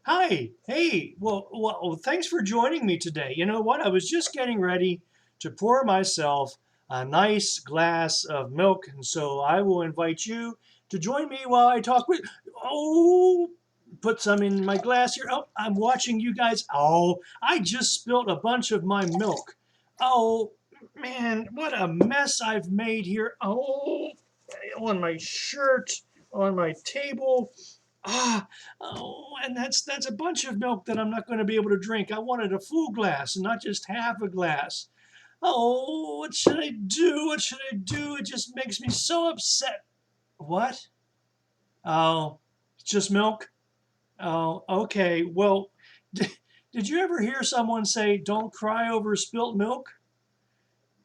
Hi. Hey. Well, thanks for joining me today. You know what? I was just getting ready to pour myself a nice glass of milk, and so I will invite you to join me while I talk with. Oh, put some in my glass here. Oh, I'm watching you guys. Oh, I just spilled a bunch of my milk. Oh, man, what a mess I've made here. Oh, on my shirt, on my table. Ah, oh, and that's a bunch of milk that I'm not going to be able to drink. I wanted a full glass and not just half a glass. Oh, what should I do? What should I do? It just makes me so upset. What? Oh, it's just milk? Oh, okay. Well, did you ever hear someone say, "Don't cry over spilt milk"?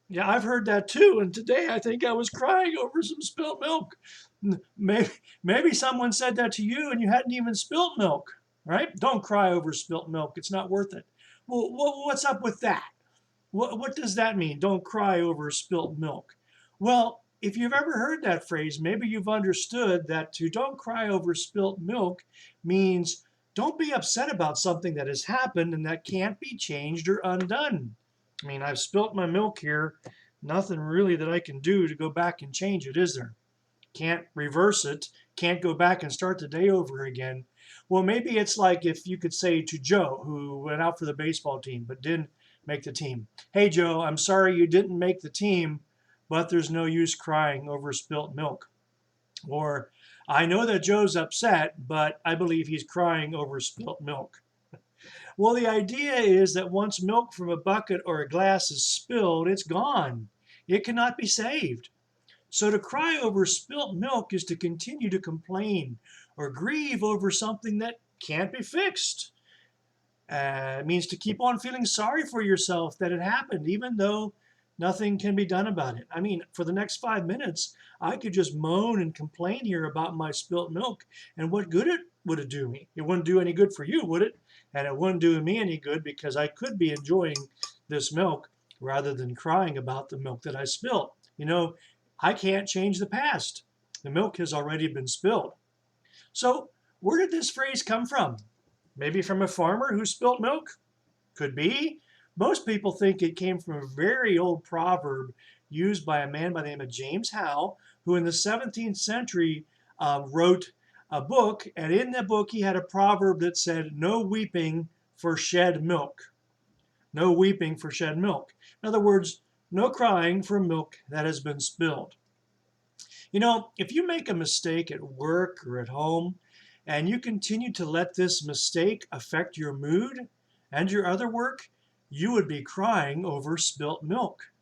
Yeah, I've heard that too. And today I think I was crying over some spilt milk. Maybe, maybe someone said that to you and you hadn't even spilt milk, right? Don't cry over spilt milk. It's not worth it. Well, what's up with that? What does that mean? Don't cry over spilt milk. Well, if you've ever heard that phrase, maybe you've understood that to don't cry over spilt milk means don't be upset about something that has happened and that can't be changed or undone. I mean, I've spilt my milk here. Nothing really that I can do to go back and change it, is there? Can't reverse it. Can't go back and start the day over again. Well, maybe it's like if you could say to Joe, who went out for the baseball team but didn't make the team, "Hey, Joe, I'm sorry you didn't make the team, but there's no use crying over spilt milk." Or, "I know that Joe's upset, but I believe he's crying over spilt milk." Well, the idea is that once milk from a bucket or a glass is spilled, it's gone. It cannot be saved. So to cry over spilt milk is to continue to complain or grieve over something that can't be fixed. It means to keep on feeling sorry for yourself that it happened, even though nothing can be done about it. I mean, for the next 5 minutes, I could just moan and complain here about my spilt milk, and what good it would it do me? It wouldn't do any good for you, would it? And it wouldn't do me any good because I could be enjoying this milk rather than crying about the milk that I spilled. You know, I can't change the past. The milk has already been spilled. So, where did this phrase come from? Maybe from a farmer who spilt milk? Could be. Most people think it came from a very old proverb used by a man by the name of James Howe, who in the 17th century wrote a book, and in that book he had a proverb that said, "No weeping for shed milk." No weeping for shed milk. In other words, no crying for milk that has been spilled. You know, if you make a mistake at work or at home, and you continue to let this mistake affect your mood and your other work, you would be crying over spilt milk.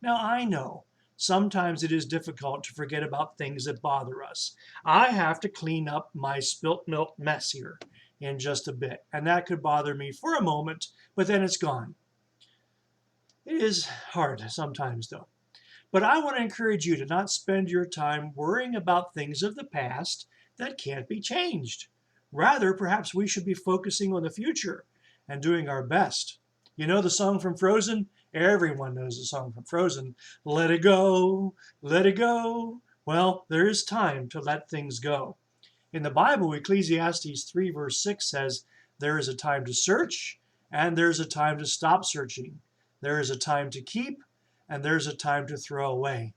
Now, I know sometimes it is difficult to forget about things that bother us. I have to clean up my spilt milk mess here in just a bit, and that could bother me for a moment, but then it's gone. It is hard sometimes, though. But I want to encourage you to not spend your time worrying about things of the past that can't be changed. Rather, perhaps we should be focusing on the future and doing our best. You know the song from Frozen? Everyone knows the song from Frozen. Let it go, let it go. Well, there is time to let things go. In the Bible, Ecclesiastes 3, verse 6 says, "There is a time to search, and there's a time to stop searching. There is a time to keep, and there's a time to throw away."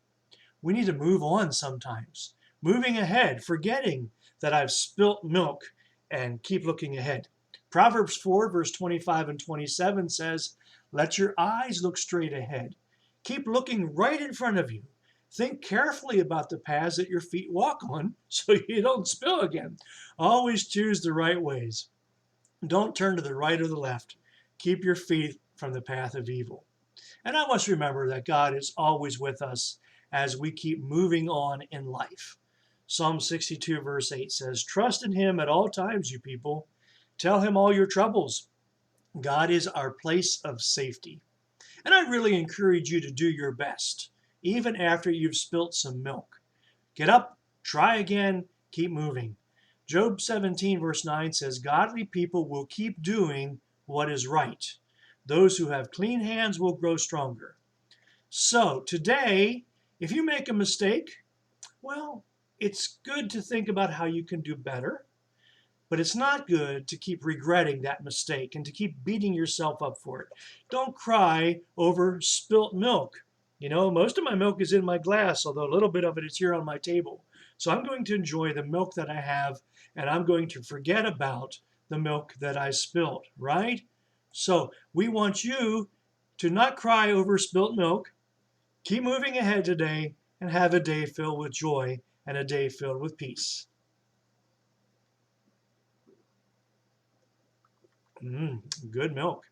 We need to move on sometimes, moving ahead, forgetting that I've spilt milk, and keep looking ahead. Proverbs 4, verse 25 and 27 says, "Let your eyes look straight ahead. Keep looking right in front of you. Think carefully about the paths that your feet walk on so you don't spill again. Always choose the right ways. Don't turn to the right or the left. Keep your feet from the path of evil." And I must remember that God is always with us as we keep moving on in life. Psalm 62, verse 8 says, "Trust in him at all times, you people. Tell him all your troubles. God is our place of safety." And I really encourage you to do your best, even after you've spilt some milk. Get up, try again, keep moving. Job 17, verse 9 says, "Godly people will keep doing what is right. Those who have clean hands will grow stronger." So today, if you make a mistake, well, it's good to think about how you can do better. But it's not good to keep regretting that mistake and to keep beating yourself up for it. Don't cry over spilt milk. You know, most of my milk is in my glass, although a little bit of it is here on my table. So I'm going to enjoy the milk that I have, and I'm going to forget about the milk that I spilled, right? So we want you to not cry over spilt milk. Keep moving ahead today and have a day filled with joy and a day filled with peace. Good milk.